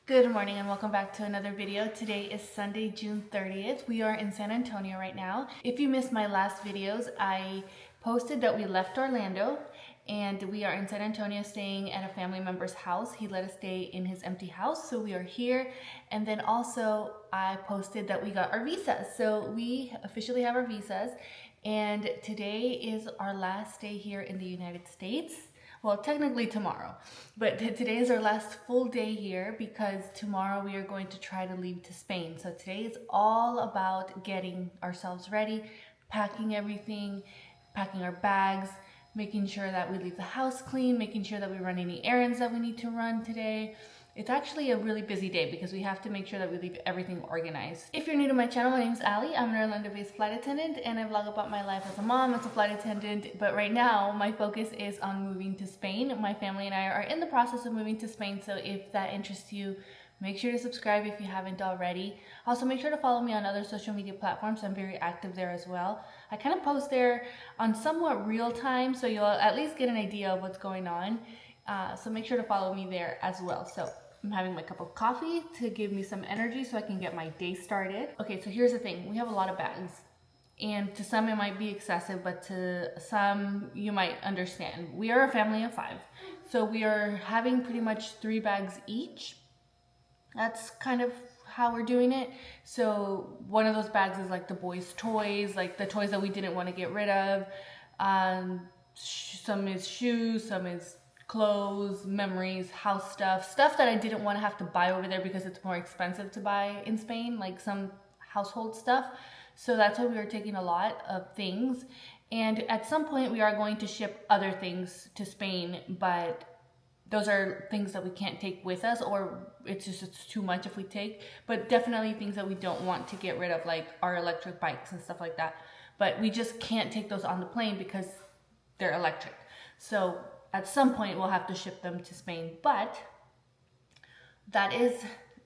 Good morning and welcome back to another video. Today is Sunday, June 30th. We are in San Antonio right now. If you missed my last videos, I posted that we left Orlando and we are in San Antonio staying at a family member's house. He let us stay in his empty house, so we are here. And then also I posted that we got our visas. So we officially have our visas and today is our last day here in the United States. Well, technically tomorrow, but today is our last full day here because tomorrow we are going to try to leave to Spain. So today is all about getting ourselves ready, packing everything, packing our bags, making sure that we leave the house clean, making sure that we run any errands that we need to run today. It's actually a really busy day because we have to make sure that we leave everything organized. If you're new to my channel, my name is Ali. I'm an Orlando-based flight attendant and I vlog about my life as a mom, as a flight attendant. But right now, my focus is on moving to Spain. My family and I are in the process of moving to Spain, so if that interests you, make sure to subscribe if you haven't already. Also, make sure to follow me on other social media platforms. I'm very active there as well. I kind of post there on somewhat real time, so you'll at least get an idea of what's going on. So make sure to follow me there as well. So I'm having my cup of coffee to give me some energy so I can get my day started. Okay, so here's the thing. We have a lot of bags. And to some it might be excessive, but to some you might understand. We are a family of 5. So we are having pretty much 3 bags each. That's kind of how we're doing it. So one of those bags is like the boys' toys, like the toys that we didn't want to get rid of. Some is shoes, some is clothes, memories, house stuff that I didn't want to have to buy over there because it's more expensive to buy in Spain, like some household stuff. So that's why we are taking a lot of things. And at some point we are going to ship other things to Spain, but those are things that we can't take with us, or it's too much if we take, but definitely things that we don't want to get rid of, like our electric bikes and stuff like that. But we just can't take those on the plane because they're electric. So at some point we'll have to ship them to Spain, but that is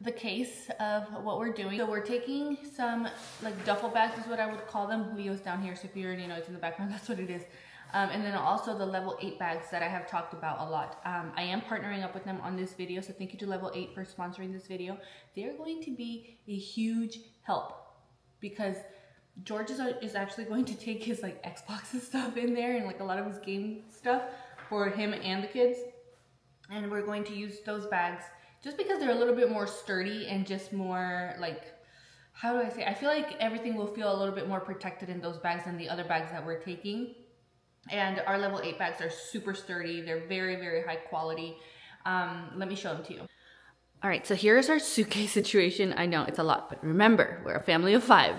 the case of what we're doing. So we're taking some like duffel bags is what I would call them. Leo's down here, so if you already know it's in the background, that's what it is. And then also the level 8 bags that I have talked about a lot. I am partnering up with them on this video, so thank you to level 8 for sponsoring this video. They're going to be a huge help because George is actually going to take his like Xbox and stuff in there and like a lot of his game stuff for him and the kids. And we're going to use those bags just because they're a little bit more sturdy and just more like, how do I say? I feel like everything will feel a little bit more protected in those bags than the other bags that we're taking. And our level 8 bags are super sturdy. They're very, very high quality. Let me show them to you. All right, so here's our suitcase situation. I know it's a lot, but remember, we're a family of 5.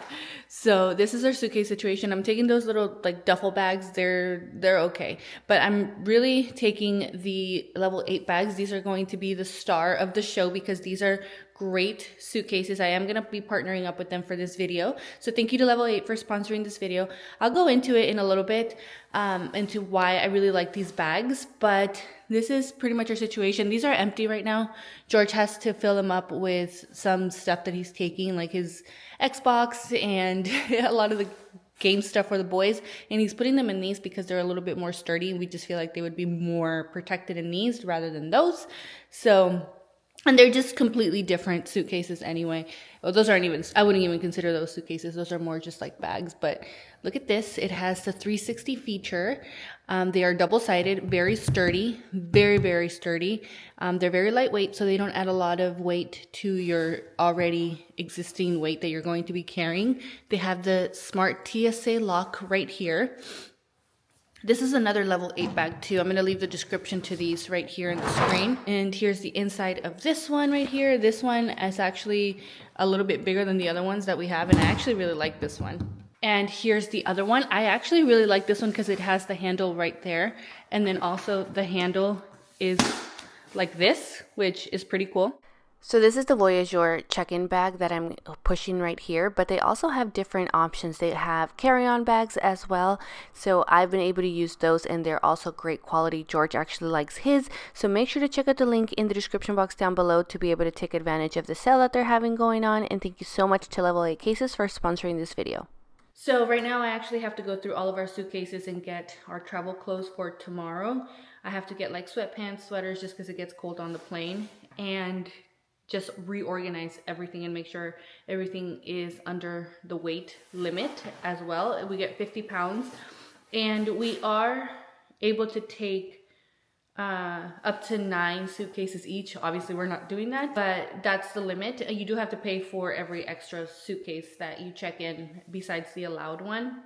So this is our suitcase situation. I'm taking those little like duffel bags. They're okay. But I'm really taking the level 8 bags. These are going to be the star of the show because these are great suitcases. I am going to be partnering up with them for this video. So thank you to level 8 for sponsoring this video. I'll go into it in a little bit, into why I really like these bags, but this is pretty much our situation. These are empty right now. George has to fill them up with some stuff that he's taking, like his Xbox and a lot of the game stuff for the boys. And he's putting them in these because they're a little bit more sturdy. We just feel like they would be more protected in these rather than those. So, and they're just completely different suitcases anyway. Well, those aren't even, I wouldn't even consider those suitcases. Those are more just like bags. But look at this. It has the 360 feature. They are double-sided, very sturdy, very, very sturdy. They're very lightweight, so they don't add a lot of weight to your already existing weight that you're going to be carrying. They have the smart TSA lock right here. This is another level 8 bag too. I'm going to leave the description to these right here in the screen. And here's the inside of this one right here. This one is actually a little bit bigger than the other ones that we have, and I actually really like this one. And here's the other one. I actually really like this one because it has the handle right there. And then also the handle is like this, which is pretty cool. So this is the Voyageur check-in bag that I'm pushing right here, but they also have different options. They have carry-on bags as well. So I've been able to use those and they're also great quality. George actually likes his. So make sure to check out the link in the description box down below to be able to take advantage of the sale that they're having going on. And thank you so much to Level 8 Cases for sponsoring this video. So right now I actually have to go through all of our suitcases and get our travel clothes for tomorrow. I have to get like sweatpants, sweaters, just because it gets cold on the plane. And just reorganize everything and make sure everything is under the weight limit as well. We get 50 pounds, and we are able to take up to 9 suitcases each. Obviously we're not doing that, but that's the limit. You do have to pay for every extra suitcase that you check in besides the allowed one.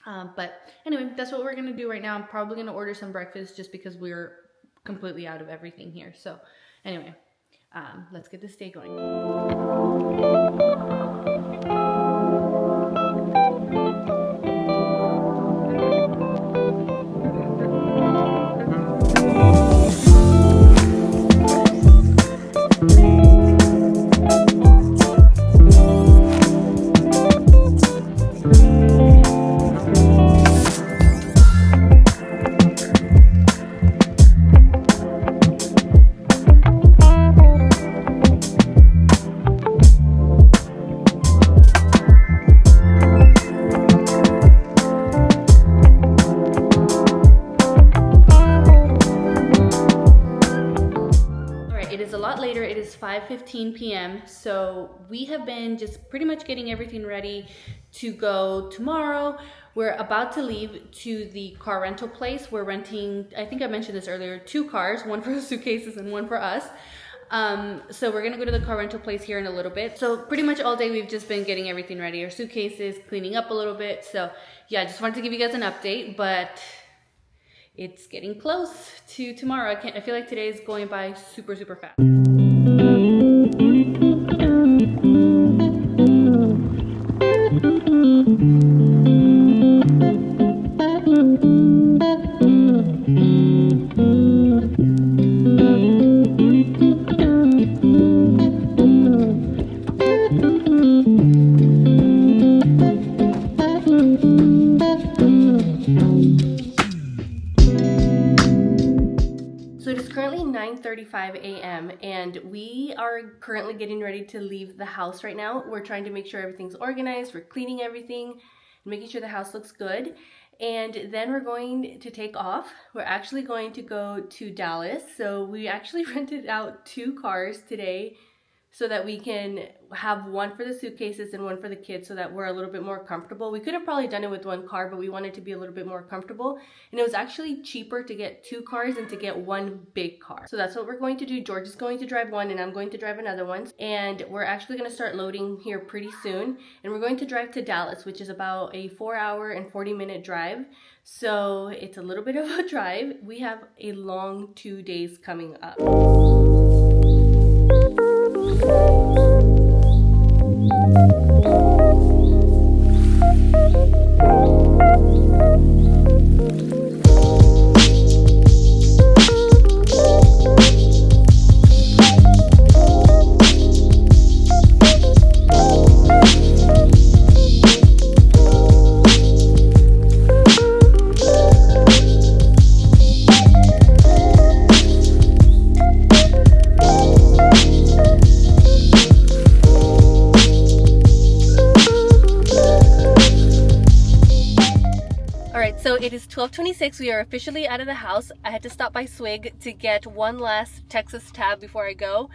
But anyway, that's what we're gonna do right now. I'm probably gonna order some breakfast just because we're completely out of everything here. So anyway, let's get this day going. Later, it is 5:15 p.m. so we have been just pretty much getting everything ready to go tomorrow. We're about to leave to the car rental place. We're renting, I think I mentioned this earlier, 2 cars, one for the suitcases and one for us. So we're gonna go to the car rental place here in a little bit. So pretty much all day we've just been getting everything ready, our suitcases, cleaning up a little bit. So yeah, I just wanted to give you guys an update, but it's getting close to tomorrow. I feel like today is going by super fast. So it is currently 9:35 a.m. and we are currently getting ready to leave the house right now. We're trying to make sure everything's organized. We're cleaning everything, making sure the house looks good. And then we're going to take off. We're actually going to go to Dallas. So we actually rented out 2 cars today so that we can have one for the suitcases and one for the kids so that we're a little bit more comfortable. We could have probably done it with 1 car, but we wanted to be a little bit more comfortable. And it was actually cheaper to get 2 cars than to get 1 big car. So that's what we're going to do. George is going to drive one and I'm going to drive another one. And we're actually gonna start loading here pretty soon. And we're going to drive to Dallas, which is about a 4-hour and 40-minute drive. So it's a little bit of a drive. We have a long 2 days coming up. So it is 12:26. We are officially out of the house. I had to stop by Swig to get one last Texas tab before I go.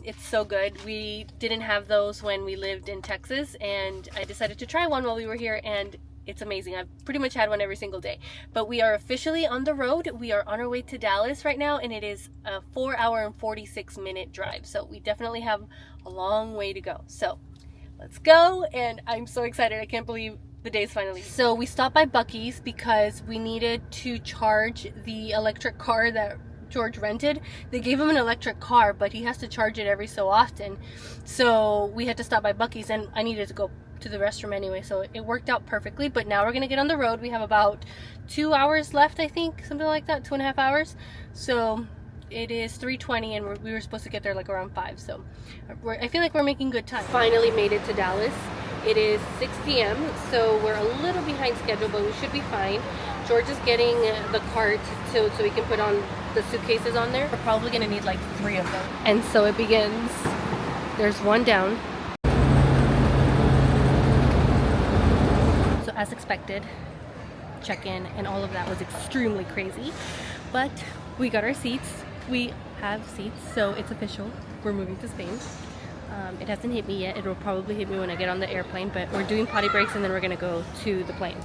It's so good. We didn't have those when we lived in Texas, and I decided to try one while we were here, and it's amazing. I've pretty much had one every single day. But we are officially on the road. We are on our way to Dallas right now, and it is a 4-hour and 46-minute drive. So we definitely have a long way to go. So let's go, and I'm so excited. I can't believe the day's finally. So we stopped by Buc-ee's because we needed to charge the electric car that George rented. They gave him an electric car, but he has to charge it every so often. So we had to stop by Buc-ee's, and I needed to go to the restroom anyway, so it worked out perfectly. But now we're gonna get on the road. We have about 2 hours left, I think, something like that, 2.5 hours. So it is 3:20 and we were supposed to get there like around 5, so I feel like we're making good time. Finally made it to Dallas. It is 6 p.m. so we're a little behind schedule, but we should be fine. George is getting the cart so we can put on the suitcases on there. We're probably gonna need like 3 of them. And so it begins. There's one down. So as expected, check-in and all of that was extremely crazy, but we got our seats. We have seats, so it's official. We're moving to Spain. It hasn't hit me yet. It'll probably hit me when I get on the airplane, but we're doing potty breaks and then we're gonna go to the plane.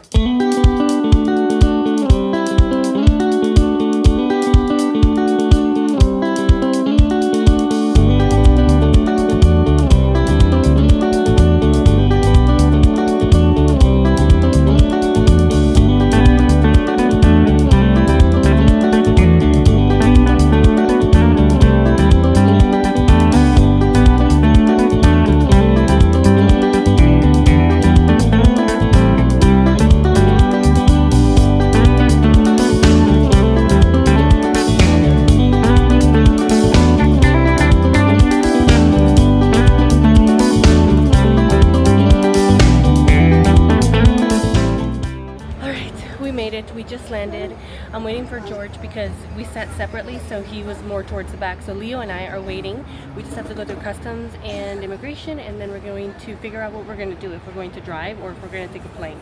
We just landed. I'm waiting for George because we sat separately, so he was more towards the back. So Leo and I are waiting. We just have to go through customs and immigration, and then we're going to figure out what we're going to do, if we're going to drive or if we're going to take a plane.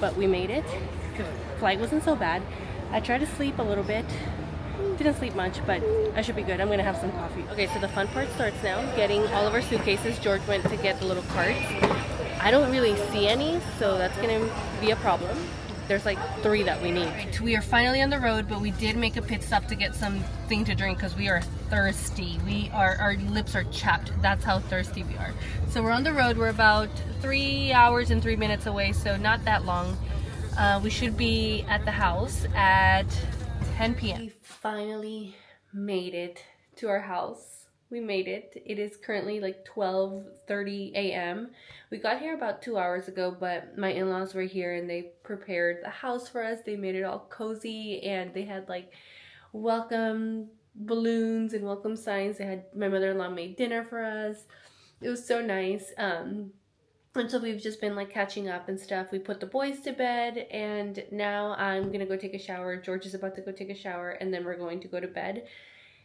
But we made it. The flight wasn't so bad. I tried to sleep a little bit. Didn't sleep much, but I should be good. I'm gonna have some coffee. Okay, so the fun part starts now. Getting all of our suitcases. George went to get the little carts. I don't really see any, so that's gonna be a problem. There's like 3 that we need. Right, we are finally on the road, but we did make a pit stop to get something to drink because we are thirsty. Our lips are chapped. That's how thirsty we are. So we're on the road. We're about 3 hours and 3 minutes away, so not that long. We should be at the house at 10 p.m. We finally made it to our house. We made it. It is currently like 12:30 a.m. We got here about 2 hours ago, but my in-laws were here and they prepared the house for us. They made it all cozy and they had like welcome balloons and welcome signs. They had, my mother-in-law made dinner for us. It was so nice. And so we've just been like catching up and stuff. We put the boys to bed and now I'm gonna go take a shower. George is about to go take a shower and then we're going to go to bed.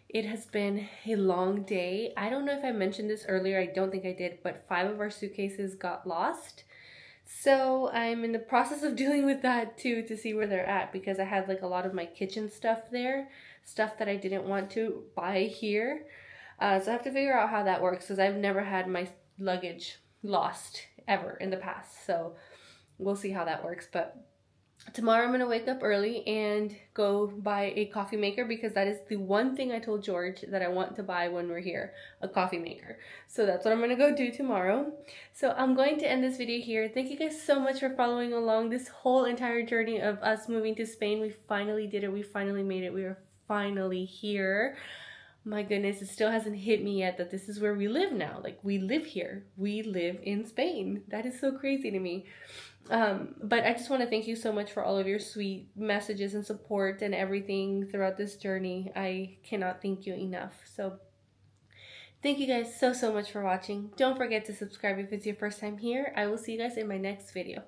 It has been a long day. I don't know if I mentioned this earlier. I don't think I did, but 5 of our suitcases got lost. So I'm in the process of dealing with that too, to see where they're at, because I had like a lot of my kitchen stuff there, stuff that I didn't want to buy here. So I have to figure out how that works because I've never had my luggage lost ever in the past. So we'll see how that works. But tomorrow I'm going to wake up early and go buy a coffee maker because that is the one thing I told George that I want to buy when we're here, a coffee maker. So that's what I'm going to go do tomorrow. So I'm going to end this video here. Thank you guys so much for following along this whole entire journey of us moving to Spain. We finally did it. We finally made it. We are finally here. My goodness, it still hasn't hit me yet that this is where we live now. Like, we live here. We live in Spain. That is so crazy to me. But I just want to thank you so much for all of your sweet messages and support and everything throughout this journey. I cannot thank you enough. So thank you guys so much for watching. Don't forget to subscribe if it's your first time here. I will see you guys in my next video.